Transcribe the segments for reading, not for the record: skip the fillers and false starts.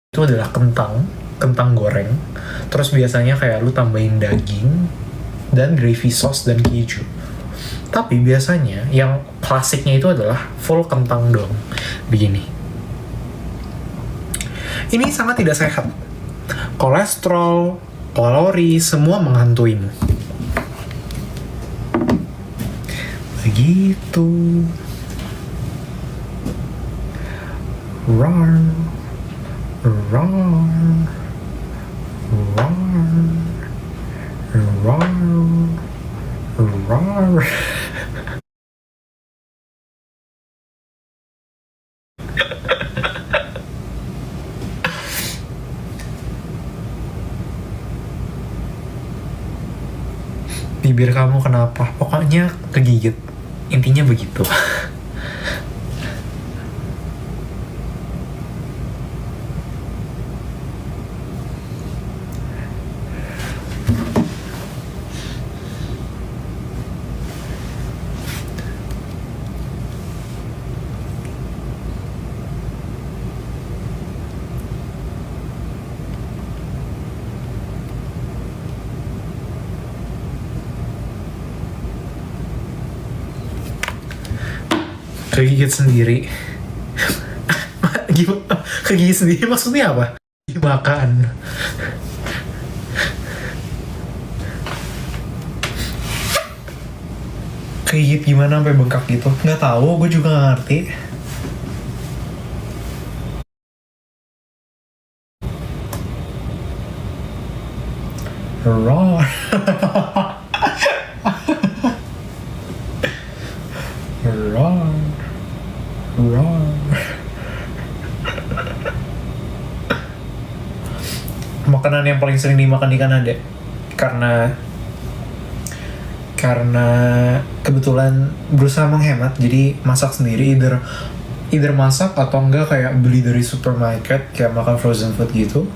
itu adalah kentang goreng. Terus biasanya kayak lu tambahin daging dan gravy sauce dan keju. Tapi biasanya yang klasiknya itu adalah full kentang dong. Begini. Ini sangat tidak sehat. Kolesterol, kalori, semua menghantuimu. Begitu. Rar. Rar. Rar. Rar. Rar. Bibir kamu kenapa? Pokoknya kegigit. Intinya begitu. Kegigit sendiri. Gimana? Kegigit sendiri maksudnya apa? Dimakan. Kegigit gimana sampai bengkak gitu? Nggak tahu, gue juga nggak ngerti. Raw. Raw. Raw. Makanan yang paling sering dimakan di Kanada karena kebetulan berusaha menghemat, jadi masak sendiri, either masak atau enggak kayak beli dari supermarket, kayak makan frozen food gitu.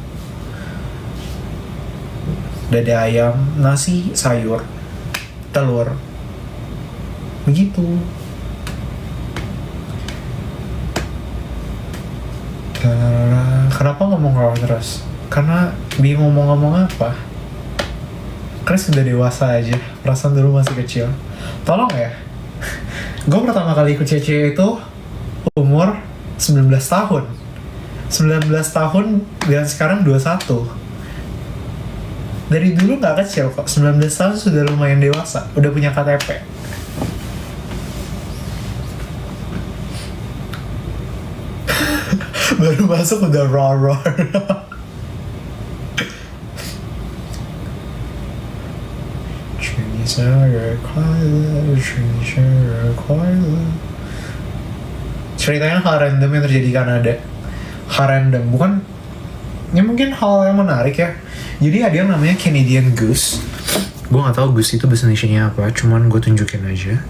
Dada ayam, nasi, sayur, telur, begitu. Kenapa ngomong raw terus? Karena bingung mau ngomong apa. Chris sudah dewasa aja, perasaan dulu masih kecil. Tolong ya. Gue pertama kali ikut CC itu umur 19 tahun. 19 tahun dan sekarang 21. Dari dulu gak kecil kok, 19 tahun sudah lumayan dewasa, udah punya KTP. Baru masuk udah raw. Ceritanya hal random yang terjadi di Kanada. Hal random, bukan ya mungkin hal yang menarik ya. Jadi ada yang namanya Canadian Goose. Gue gak tahu goose itu bahasa Indonesia apa, cuman gue tunjukin aja.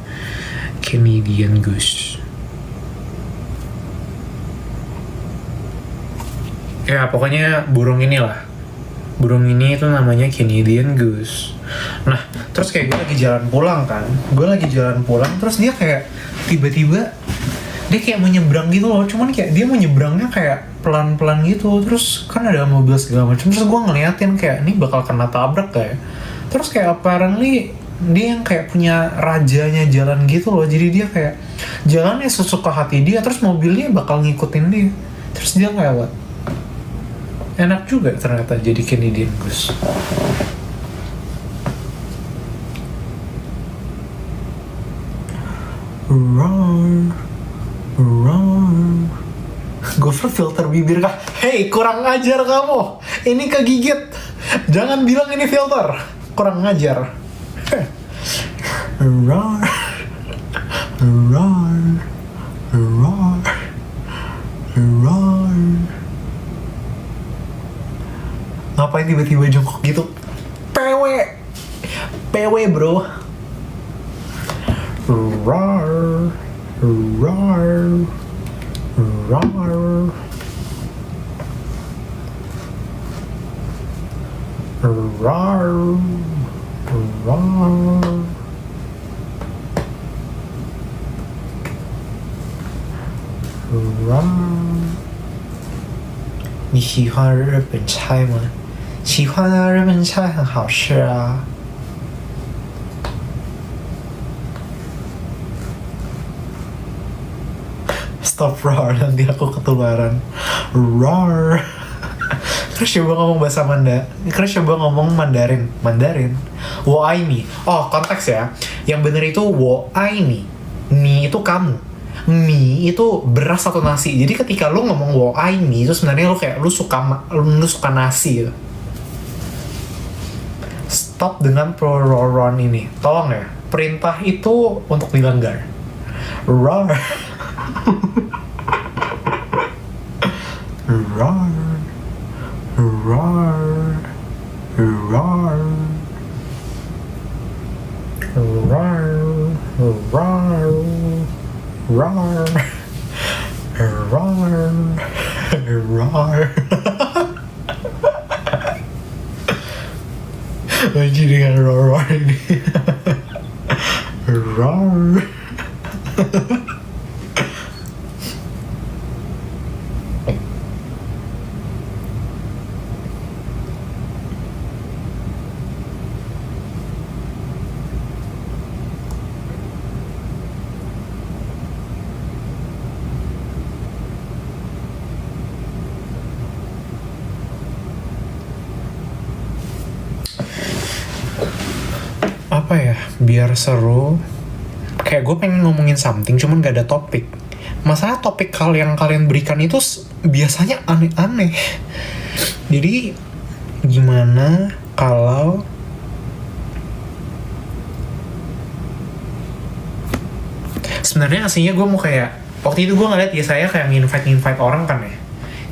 Canadian Goose. Ya pokoknya burung inilah. Burung ini itu namanya Canadian Goose. Nah, terus kayak gue lagi jalan pulang kan. Terus dia kayak tiba-tiba dia kayak menyeberang gitu loh. Cuman kayak dia menyeberangnya kayak pelan-pelan gitu. Terus kan ada mobil segala macam. Terus gue ngeliatin kayak ini bakal kena tabrak kayak. Terus kayak apparently dia yang kayak punya rajanya jalan gitu loh. Jadi dia kayak jalannya sesuka hati dia. Terus mobilnya bakal ngikutin dia. Terus dia lewat. Enak juga ternyata jadi Canadian Goose. Wrong. Gue filter bibir kah? Hey, kurang ajar kamu. Ini kegigit. Jangan bilang ini filter. Kurang ngajar. Wrong. Ngapain tiba-tiba jongkok gitu? PW bro. Rar. 你喜欢日本菜吗？喜欢啊，日本菜很好吃啊。Stop roar, nanti aku ketularan. Roar. Terus coba ngomong bahasa Mandarin. Wo ai ni. Oh, konteks ya. Yang bener itu wo ai ni. Ni itu kamu. Mi itu beras atau nasi. Jadi ketika lu ngomong wo ai ni itu sebenarnya lu kayak lu suka nasi gitu. Stop dengan prororon ini. Tolong ya. Perintah itu untuk dilanggar. Roar. Roar. Roar. Roar. Roar. Roar. Roar. Roar. Roar. Lagi dengan roar ini. Roar. Apa ya, biar seru kayak gue pengen ngomongin something cuman gak ada topik. Masalah topik yang kalian berikan itu biasanya aneh-aneh. Jadi gimana kalau sebenarnya aslinya gue mau kayak waktu itu gue ngeliat ya saya kayak nginvite orang kan ya,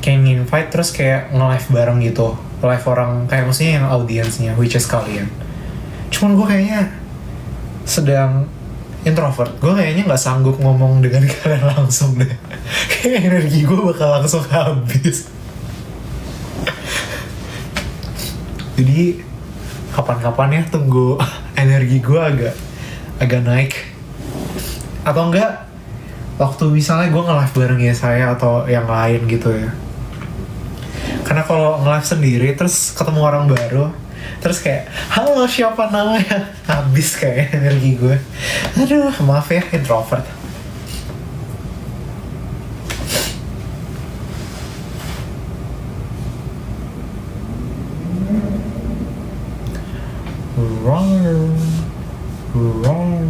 kayak nginvite terus kayak nge-live bareng gitu, live orang kayak maksudnya yang audiensnya which is kalian. Cuman gue kayaknya sedang introvert, gue kayaknya nggak sanggup ngomong dengan kalian langsung deh. Kayak energi gue bakal langsung habis. Jadi kapan-kapan ya tunggu energi gue agak naik, atau enggak waktu misalnya gue nge-live bareng ya saya atau yang lain gitu ya. Karena kalau nge-live sendiri terus ketemu orang baru, terus kayak halo siapa namanya, habis kayak energi gue. Aduh maaf ya introvert. Roar, roar,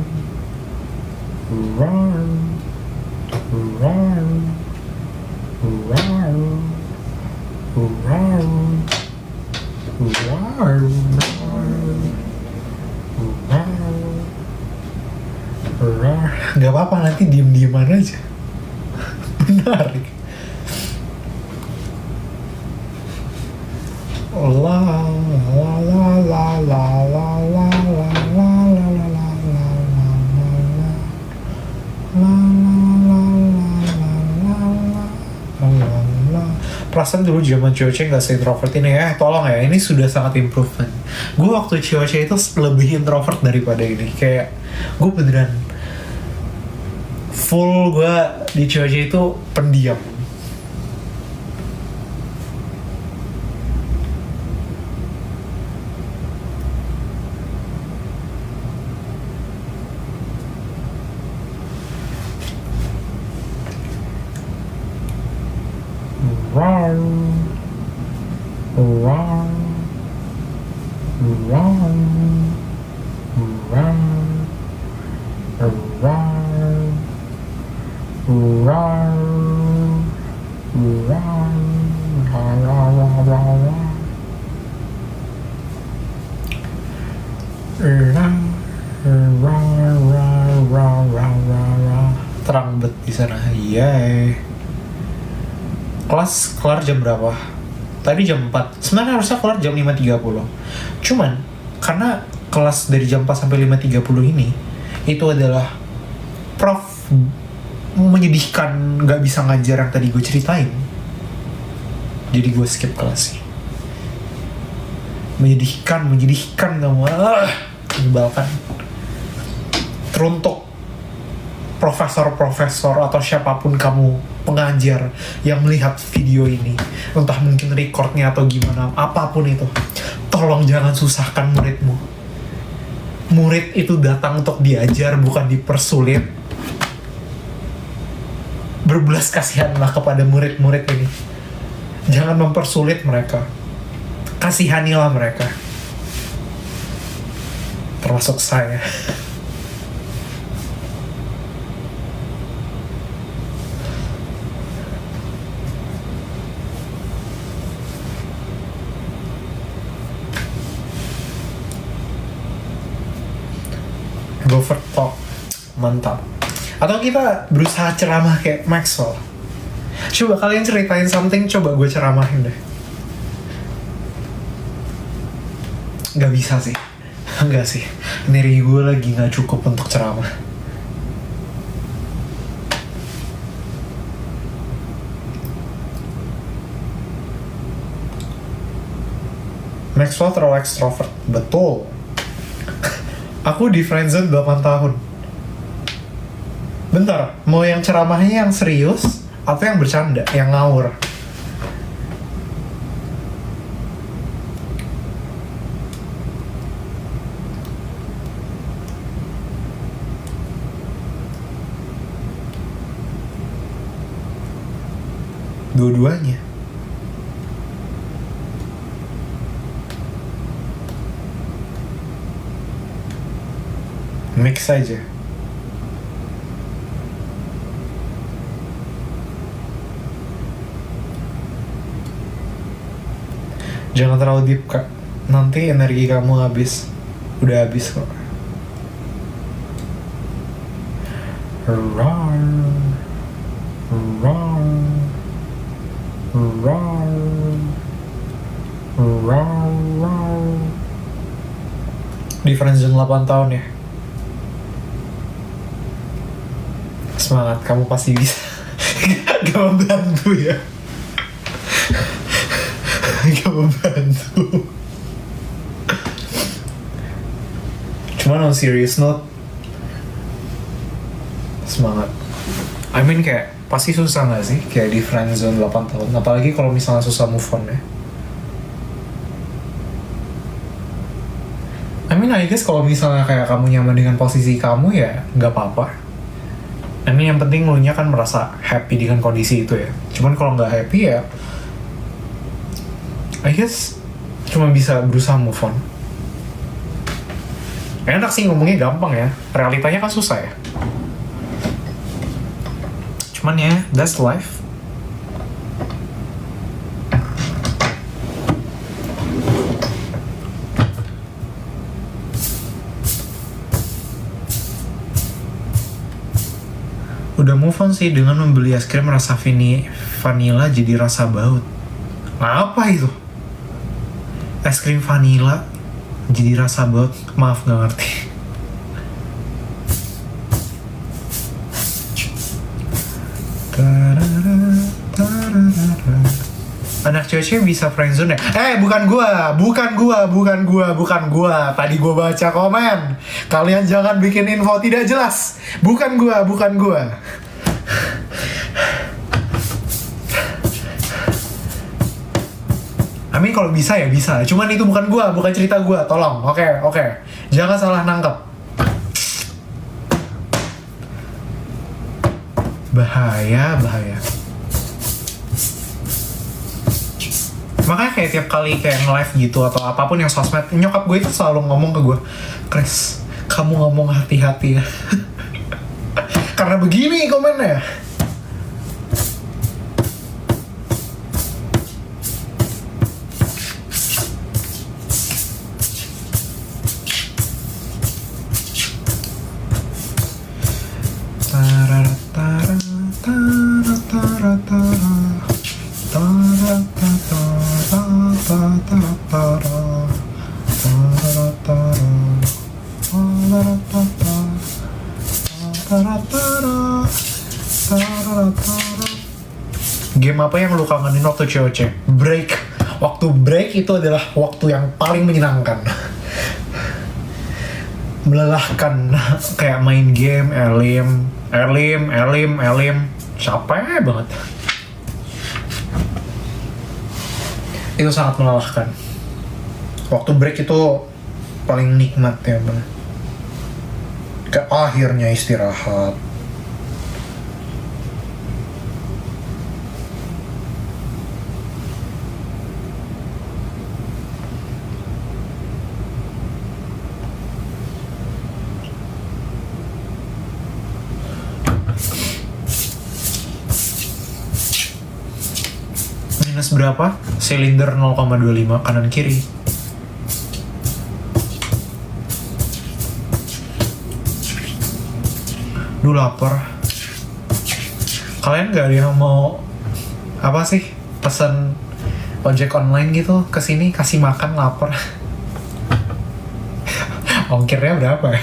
roar, roar, roar, roar. Wow. Gak apa-apa, nanti diem-dieman aja. Menarik. La la la la la la la la la la la la perasaan dulu zaman COC gak se-introvert ini ya, tolong ya, ini sudah sangat improvement. Gue waktu COC itu lebih introvert daripada ini. Kayak gue beneran full, gue di COC itu pendiam. Roar, roar, roar, roar, roar, roar. Terang bet di sana, yay. Kelas kelar jam berapa? Tadi jam 4. Sebenarnya harusnya kelar jam 5.30. Cuman karena kelas dari jam 4 sampai 5.30 ini itu adalah prof menyedihkan, gak bisa ngajar yang tadi gue ceritain. Jadi gue skip kelas. Menyedihkan kamu. Menyebalkan. Teruntuk profesor-profesor atau siapapun kamu pengajar yang melihat video ini, entah mungkin recordnya atau gimana, apapun itu, tolong jangan susahkan muridmu. Murid itu datang untuk diajar, bukan dipersulit. Berbelas kasihanlah kepada murid-murid ini. Jangan mempersulit mereka. Kasihanilah mereka. Termasuk saya. Go for talk. Mantap. Atau kita berusaha ceramah kayak Maxwell. Coba kalian ceritain something, coba gue ceramahin deh. Gak bisa sih. Enggak sih. Energi gue lagi gak cukup untuk ceramah. Maxwell terlalu ekstrovert. Betul. Aku di friendzone 8 tahun. Bentar, mau yang ceramahnya yang serius atau yang bercanda, yang ngawur? Dua-duanya. Mix aja. Jangan terlalu deep, Kak. Nanti energi kamu habis. Udah habis kok. Rar. Rar. Rar. Rar. Rar. Di friendzone 8 tahun ya. Semangat, kamu pasti bisa. Gak membantu ya. Gak membantu. Cuman on serious note, semangat. I mean kayak pasti susah gak sih kayak di friendzone 8 tahun. Apalagi kalau misalnya susah move on ya. I mean I guess kalau misalnya kayak kamu nyaman dengan posisi kamu ya gak apa-apa. I mean yang penting lu nya kan merasa happy dengan kondisi itu ya. Cuman kalau gak happy ya I guess cuma bisa berusaha move on. Enak sih ngomongnya gampang ya. Realitanya kan susah ya. Cuman ya, that's life. Udah move on sih dengan membeli es krim rasa vanilla jadi rasa baut. Apa itu? Es krim vanilla jadi rasa baut. Maaf gak ngerti. Anak cewek bisa friendzone ya? Bukan gua. Tadi gua baca komen. Kalian jangan bikin info tidak jelas. Bukan gua. I mean kalau bisa ya bisa. Cuman itu bukan gua, bukan cerita gua. Tolong. Oke. Jangan salah nangkep. Bahaya. Makanya kayak tiap kali kayak nge-live gitu atau apapun yang sosmed, nyokap gue itu selalu ngomong ke gue, Chris, kamu ngomong hati-hati ya. Karena begini komennya. Game apa yang lu kangenin waktu COC? Break. Waktu break itu adalah waktu yang paling menyenangkan. Melelahkan. Kayak main game, elim, Elim, capek banget. Itu sangat melelahkan. Waktu break itu paling nikmat ya bener. Ke akhirnya istirahat. Minus berapa? Silinder 0,25 kanan kiri. Duh lapar. Kalian gak ada yang mau apa sih pesan ojek online gitu kesini kasih makan lapar? Ongkirnya berapa ya?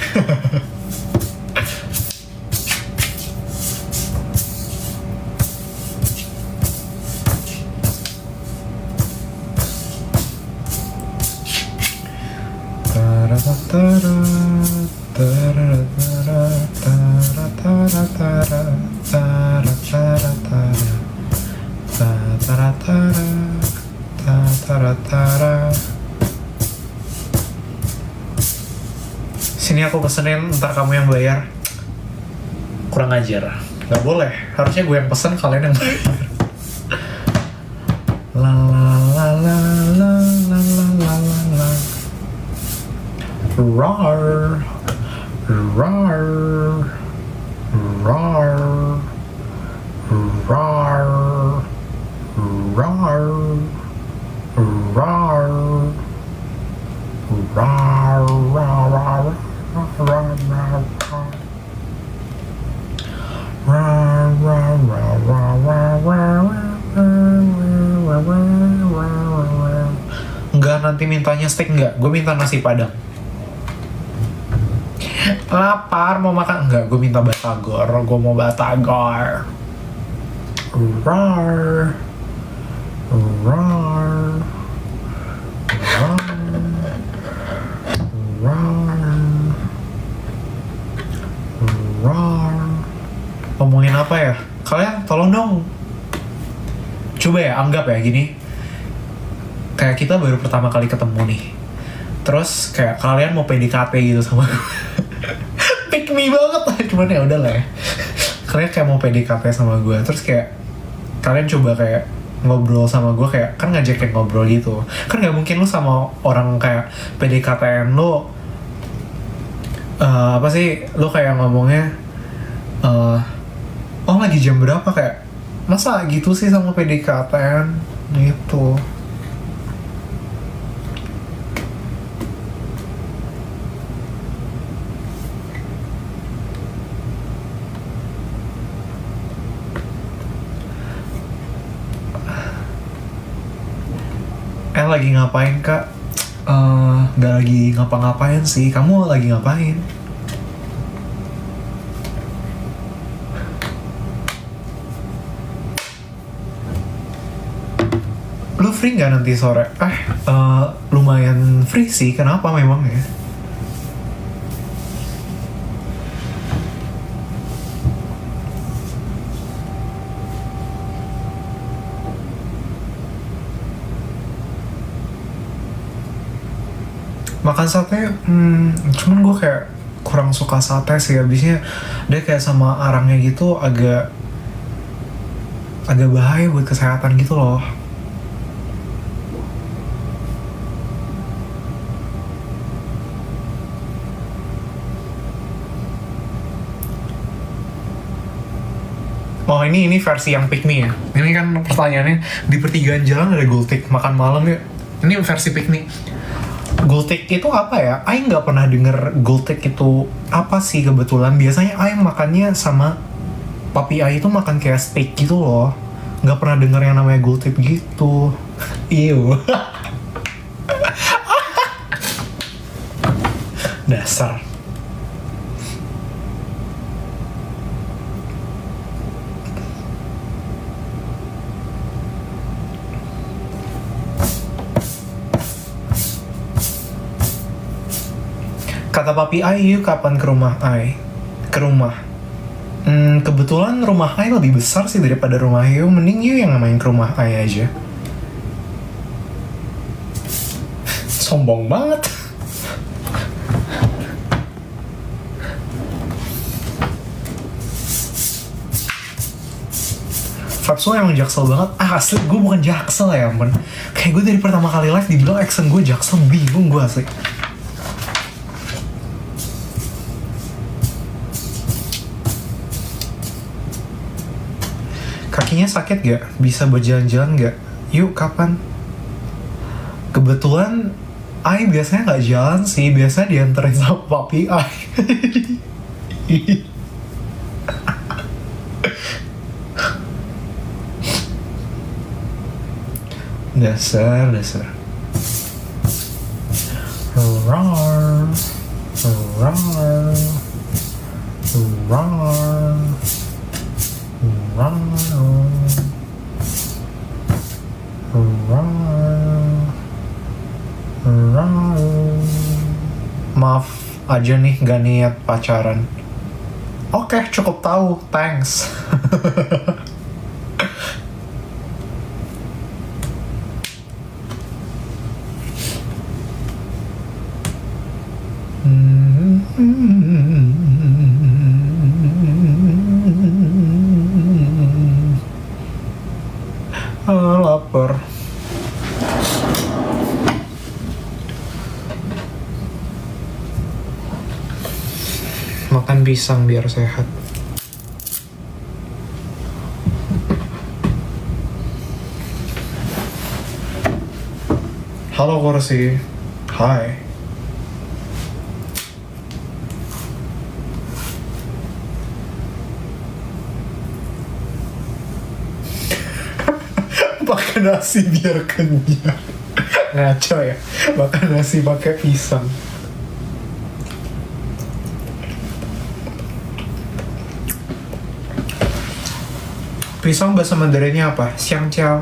Sini aku pesenin, ntar kamu yang bayar. Kurang ajar. Gak boleh, harusnya gue yang pesen, kalian yang bayar. La la la la la la la la la. Rar, rar, rar, rar, rar, rar, rar, rar, enggak, nanti mintanya steak enggak, gue minta nasi padang. Lapar mau makan enggak, gue minta batagor, gue mau batagor. Rar, rar, rar, rar. Ngomongin apa ya? Kalian tolong dong. Coba ya, anggap ya gini. Kayak kita baru pertama kali ketemu nih. Terus kayak kalian mau PDKT gitu sama gue. Pick me banget. Cuman ya udah lah ya. Kalian kayak mau PDKT sama gue. Terus kayak kalian coba kayak ngobrol sama gue, kayak kan ngajakin ngobrol gitu. Kan gak mungkin lu sama orang kayak PDKT-an lu apa sih, lu kayak ngomongnya oh lagi jam berapa, kayak masa gitu sih sama PDKT-an gitu. Lagi ngapain kak? Gak lagi ngapa-ngapain sih. Kamu lagi ngapain? Lu free gak nanti sore? Lumayan free sih. Kenapa memang ya? Makan sate, cuman gue kayak kurang suka sate sih. Habisnya dia kayak sama arangnya gitu agak bahaya buat kesehatan gitu loh. Oh ini versi yang pick me ya. Ini kan pertanyaannya di pertigaan jalan ada gultik makan malam ya. Ini versi pick me. Gultik itu apa ya? Aing nggak pernah denger Gultik itu apa sih kebetulan. Biasanya Aing makannya sama papi Aing itu makan kayak steak gitu loh. Nggak pernah denger yang namanya Gultik gitu. Iu. Dasar. Kata papi Ai, yuk kapan ke rumah Ai? Ke rumah. Kebetulan rumah Ai lebih besar sih daripada rumah Yu. Mending Yu yang main ke rumah Ai aja. Sombong banget. Vibes lo emang jaksel banget. Asli gue bukan jaksel ya ampun. Kayak gue dari pertama kali live dibilang accent gue jaksel, bingung gue asli. Kakinya sakit gak? Bisa berjalan-jalan gak? Yuk, kapan? Kebetulan Ai biasanya gak jalan sih. Biasanya dianterin sama papi Ai. Dasar. Rar. Maaf aja nih gak niat pacaran. Oke, cukup tahu. Thanks. Lapar. Makan pisang biar sehat. Halo Korsi. Hai. Makan nasi biar kenyang. Ngaco ya. Makan nasi pakai pisang. Pisang bahasa Mandarinnya apa? Xiang jiao.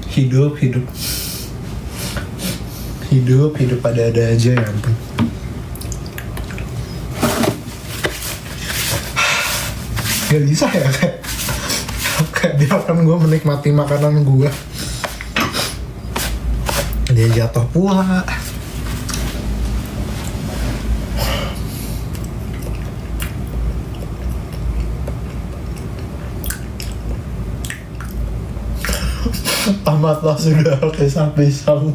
Hidup ada aja ya ampun. Gak bisa ya kayak biarkan gue menikmati makanan gue, dia jatuh pula. Amatlah sudah kisah pisang.